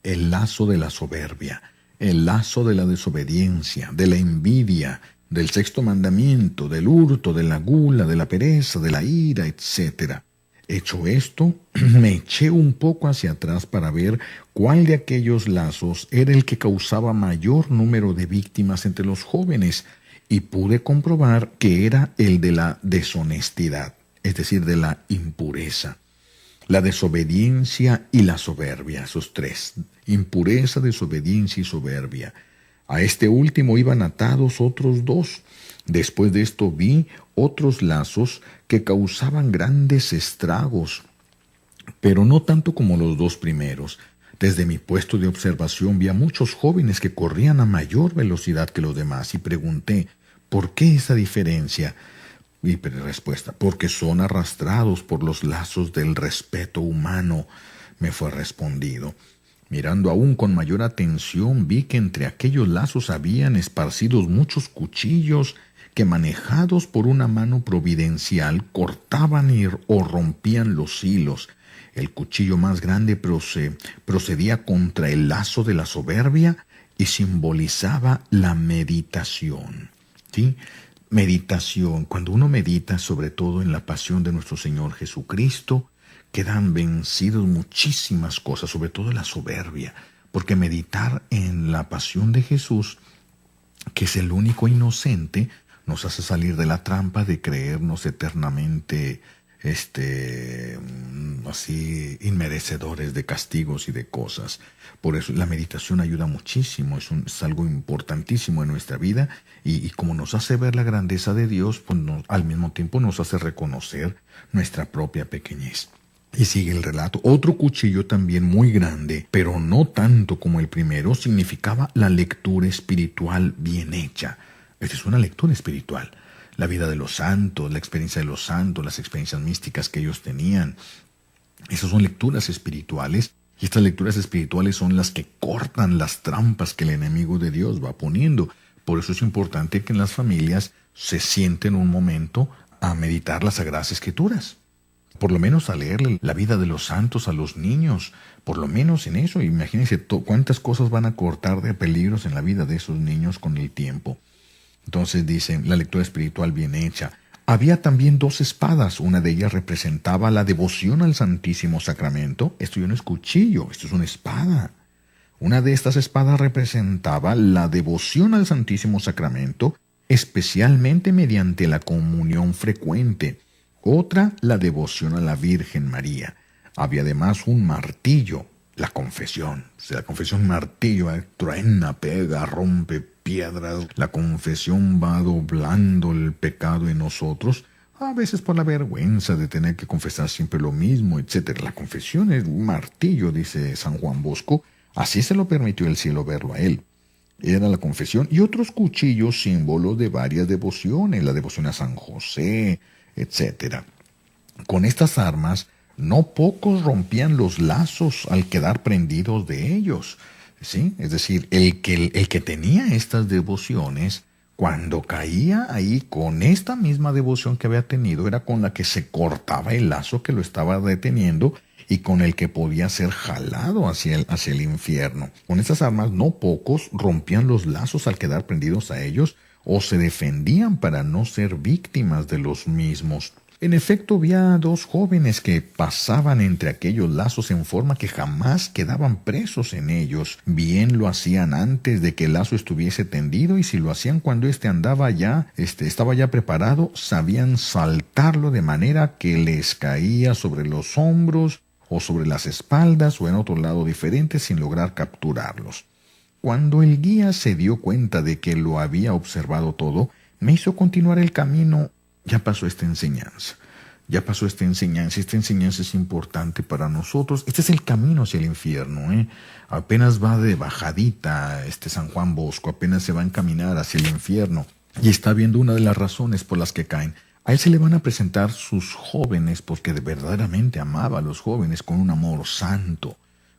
El lazo de la soberbia, el lazo de la desobediencia, de la envidia, del sexto mandamiento, del hurto, de la gula, de la pereza, de la ira, etc. Hecho esto, me eché un poco hacia atrás para ver cuál de aquellos lazos era el que causaba mayor número de víctimas entre los jóvenes, y pude comprobar que era el de la deshonestidad, es decir, de la impureza. La desobediencia y la soberbia, esos tres: impureza, desobediencia y soberbia. A este último iban atados otros dos. Después de esto vi otros lazos que causaban grandes estragos, pero no tanto como los dos primeros. Desde mi puesto de observación vi a muchos jóvenes que corrían a mayor velocidad que los demás y pregunté: ¿por qué esa diferencia? Y respuesta: porque son arrastrados por los lazos del respeto humano, me fue respondido. Mirando aún con mayor atención, vi que entre aquellos lazos habían esparcidos muchos cuchillos que, manejados por una mano providencial, cortaban o rompían los hilos. El cuchillo más grande procedía contra el lazo de la soberbia y simbolizaba la meditación. ¿Sí? Meditación. Cuando uno medita sobre todo en la pasión de nuestro Señor Jesucristo, quedan vencidos muchísimas cosas, sobre todo la soberbia, porque meditar en la pasión de Jesús, que es el único inocente, nos hace salir de la trampa de creernos eternamente así inmerecedores de castigos y de cosas. Por eso la meditación ayuda muchísimo, es algo importantísimo en nuestra vida, y como nos hace ver la grandeza de Dios, pues al mismo tiempo nos hace reconocer nuestra propia pequeñez. Y sigue el relato. Otro cuchillo también muy grande, pero no tanto como el primero, significaba la lectura espiritual bien hecha. Esta es una lectura espiritual. La vida de los santos, la experiencia de los santos, las experiencias místicas que ellos tenían. Esas son lecturas espirituales, y estas lecturas espirituales son las que cortan las trampas que el enemigo de Dios va poniendo. Por eso es importante que en las familias se sienten un momento a meditar las Sagradas Escrituras. Por lo menos a leerle la vida de los santos a los niños, por lo menos en eso. Imagínense cuántas cosas van a cortar de peligros en la vida de esos niños con el tiempo. Entonces dicen, la lectura espiritual bien hecha. Había también 2 espadas, una de ellas representaba la devoción al Santísimo Sacramento. Esto ya no es cuchillo, esto es una espada. Una de estas espadas representaba la devoción al Santísimo Sacramento, especialmente mediante la comunión frecuente. Otra, la devoción a la Virgen María. Había además un martillo, la confesión. La confesión, martillo, truena, pega, rompe piedras. La confesión va doblando el pecado en nosotros, a veces por la vergüenza de tener que confesar siempre lo mismo, etc. La confesión es un martillo, dice San Juan Bosco. Así se lo permitió el cielo verlo a él. Era la confesión y otros cuchillos, símbolos de varias devociones, la devoción a San José, etc. Con estas armas, no pocos rompían los lazos al quedar prendidos de ellos. ¿Sí? Es decir, el que tenía estas devociones, cuando caía ahí con esta misma devoción que había tenido, era con la que se cortaba el lazo que lo estaba deteniendo y con el que podía ser jalado hacia el infierno. Con estas armas, no pocos rompían los lazos al quedar prendidos a ellos o se defendían para no ser víctimas de los mismos. En efecto, había 2 jóvenes que pasaban entre aquellos lazos en forma que jamás quedaban presos en ellos. Bien lo hacían antes de que el lazo estuviese tendido, y si lo hacían cuando estaba ya preparado, sabían saltarlo de manera que les caía sobre los hombros o sobre las espaldas o en otro lado diferente sin lograr capturarlos. Cuando el guía se dio cuenta de que lo había observado todo, me hizo continuar el camino. Ya pasó esta enseñanza. Esta enseñanza es importante para nosotros. Este es el camino hacia el infierno. Apenas va de bajadita San Juan Bosco, apenas se va a encaminar hacia el infierno. Y está viendo una de las razones por las que caen. A él se le van a presentar sus jóvenes porque verdaderamente amaba a los jóvenes con un amor santo,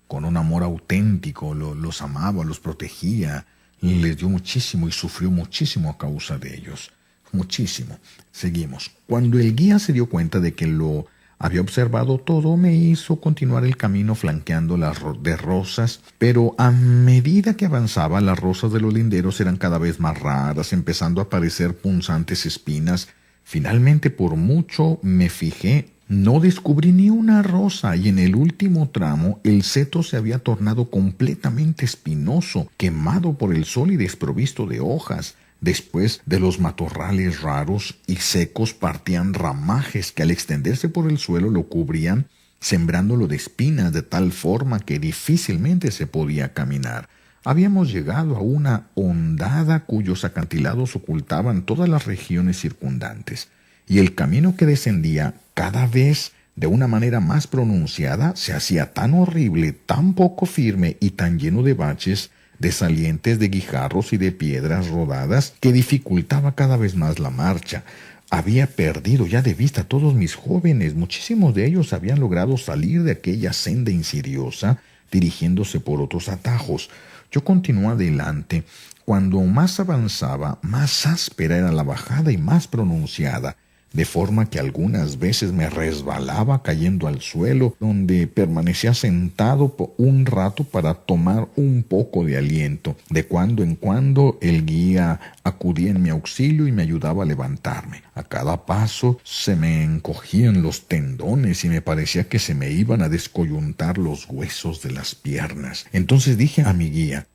con un amor auténtico, los amaba, los protegía, les dio muchísimo y sufrió muchísimo a causa de ellos. Muchísimo. Seguimos. Cuando el guía se dio cuenta de que lo había observado todo, me hizo continuar el camino flanqueando las de rosas, pero a medida que avanzaba, las rosas de los linderos eran cada vez más raras, empezando a aparecer punzantes espinas. Finalmente, por mucho me fijé, no descubrí ni una rosa, y en el último tramo el seto se había tornado completamente espinoso, quemado por el sol y desprovisto de hojas. Después de los matorrales raros y secos partían ramajes que al extenderse por el suelo lo cubrían, sembrándolo de espinas de tal forma que difícilmente se podía caminar. Habíamos llegado a una hondada cuyos acantilados ocultaban todas las regiones circundantes, y el camino que descendía cada vez de una manera más pronunciada se hacía tan horrible, tan poco firme y tan lleno de baches, de salientes, de guijarros y de piedras rodadas, que dificultaba cada vez más la marcha. Había perdido ya de vista a todos mis jóvenes. Muchísimos de ellos habían logrado salir de aquella senda insidiosa, dirigiéndose por otros atajos. Yo continué adelante. Cuando más avanzaba, más áspera era la bajada y más pronunciada, de forma que algunas veces me resbalaba cayendo al suelo, donde permanecía sentado por un rato para tomar un poco de aliento. De cuando en cuando el guía acudía en mi auxilio y me ayudaba a levantarme. A cada paso se me encogían los tendones y me parecía que se me iban a descoyuntar los huesos de las piernas. Entonces dije a mi guía: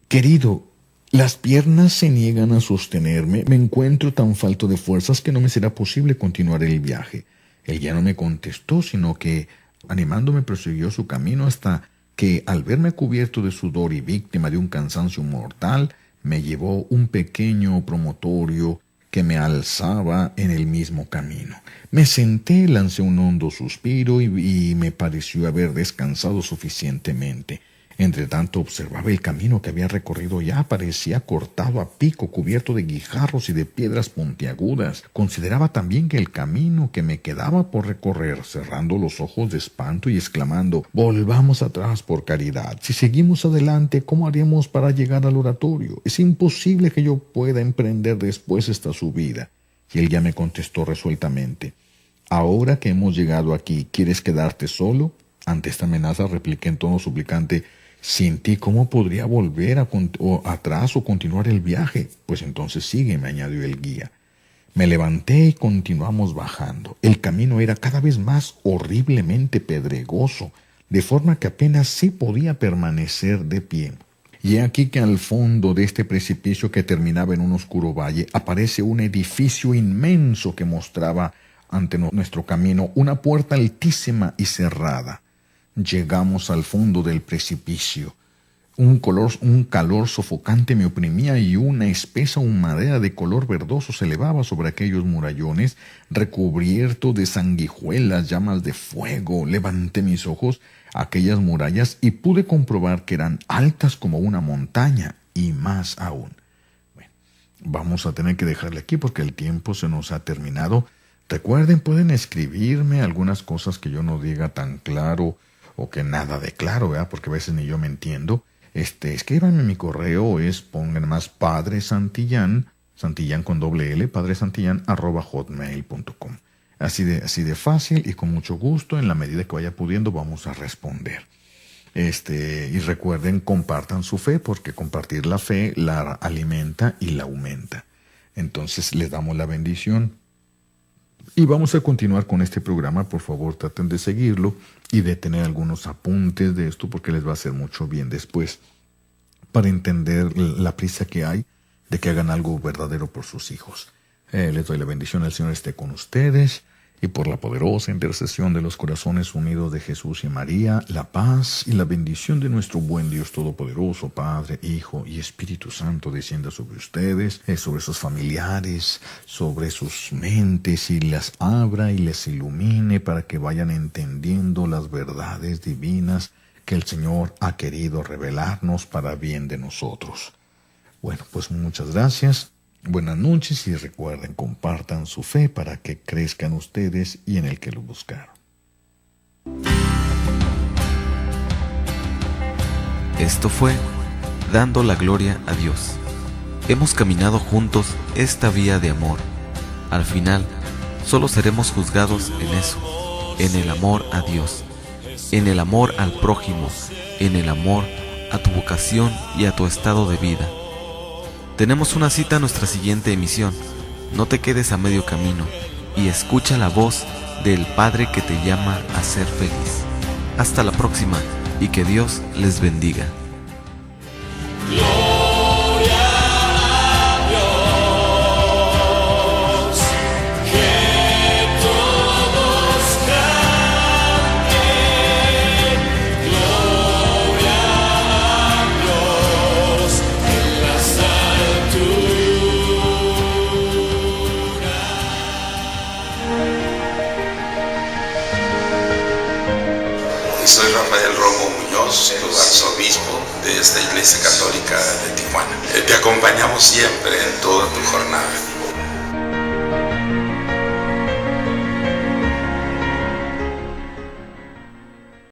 «Querido, las piernas se niegan a sostenerme, me encuentro tan falto de fuerzas que no me será posible continuar el viaje». Él ya no me contestó, sino que, animándome, prosiguió su camino hasta que, al verme cubierto de sudor y víctima de un cansancio mortal, me llevó un pequeño promontorio que me alzaba en el mismo camino. Me senté, lancé un hondo suspiro y me pareció haber descansado suficientemente. Entre tanto observaba el camino que había recorrido ya. Parecía cortado a pico, cubierto de guijarros y de piedras puntiagudas. Consideraba también que el camino que me quedaba por recorrer, cerrando los ojos de espanto y exclamando: «Volvamos atrás por caridad. Si seguimos adelante, ¿cómo haremos para llegar al oratorio? Es imposible que yo pueda emprender después esta subida». Y él ya me contestó resueltamente: «Ahora que hemos llegado aquí, ¿quieres quedarte solo?». Ante esta amenaza repliqué en tono suplicante: «Sin ti, ¿cómo podría volver atrás o continuar el viaje?». «Pues entonces sigue», me añadió el guía. Me levanté y continuamos bajando. El camino era cada vez más horriblemente pedregoso, de forma que apenas sí podía permanecer de pie. Y he aquí que al fondo de este precipicio, que terminaba en un oscuro valle, aparece un edificio inmenso que mostraba ante nuestro camino una puerta altísima y cerrada. Llegamos al fondo del precipicio. Un calor sofocante me oprimía y una espesa humareda de color verdoso se elevaba sobre aquellos murallones, recubiertos de sanguijuelas, llamas de fuego. Levanté mis ojos a aquellas murallas y pude comprobar que eran altas como una montaña, y más aún. Bueno, vamos a tener que dejarle aquí porque el tiempo se nos ha terminado. Recuerden, pueden escribirme algunas cosas que yo no diga tan claro o que nada de claro, ¿verdad? Porque a veces ni yo me entiendo. Escríbanme, mi correo es, pongan más Padre Santillán, Santillán con doble L, padresantillán@hotmail.com. Así de fácil y con mucho gusto, en la medida que vaya pudiendo, vamos a responder. Y recuerden, compartan su fe, porque compartir la fe la alimenta y la aumenta. Entonces les damos la bendición. Y vamos a continuar con este programa. Por favor, traten de seguirlo y de tener algunos apuntes de esto, porque les va a hacer mucho bien después, para entender la prisa que hay de que hagan algo verdadero por sus hijos. Les doy la bendición. El Señor esté con ustedes, y por la poderosa intercesión de los corazones unidos de Jesús y María, la paz y la bendición de nuestro buen Dios Todopoderoso, Padre, Hijo y Espíritu Santo, descienda sobre ustedes, sobre sus familiares, sobre sus mentes, y las abra y les ilumine para que vayan entendiendo las verdades divinas que el Señor ha querido revelarnos para bien de nosotros. Bueno, pues muchas gracias. Buenas noches, y recuerden, compartan su fe para que crezcan ustedes y en el que lo buscaron. Esto fue Dando la Gloria a Dios. Hemos caminado juntos esta vía de amor. Al final, solo seremos juzgados en eso, en el amor a Dios, en el amor al prójimo, en el amor a tu vocación y a tu estado de vida. Tenemos una cita en nuestra siguiente emisión. No te quedes a medio camino y escucha la voz del Padre que te llama a ser feliz. Hasta la próxima y que Dios les bendiga. Soy Rafael Romo Muñoz, tu arzobispo de esta Iglesia Católica de Tijuana. Te acompañamos siempre en toda tu jornada.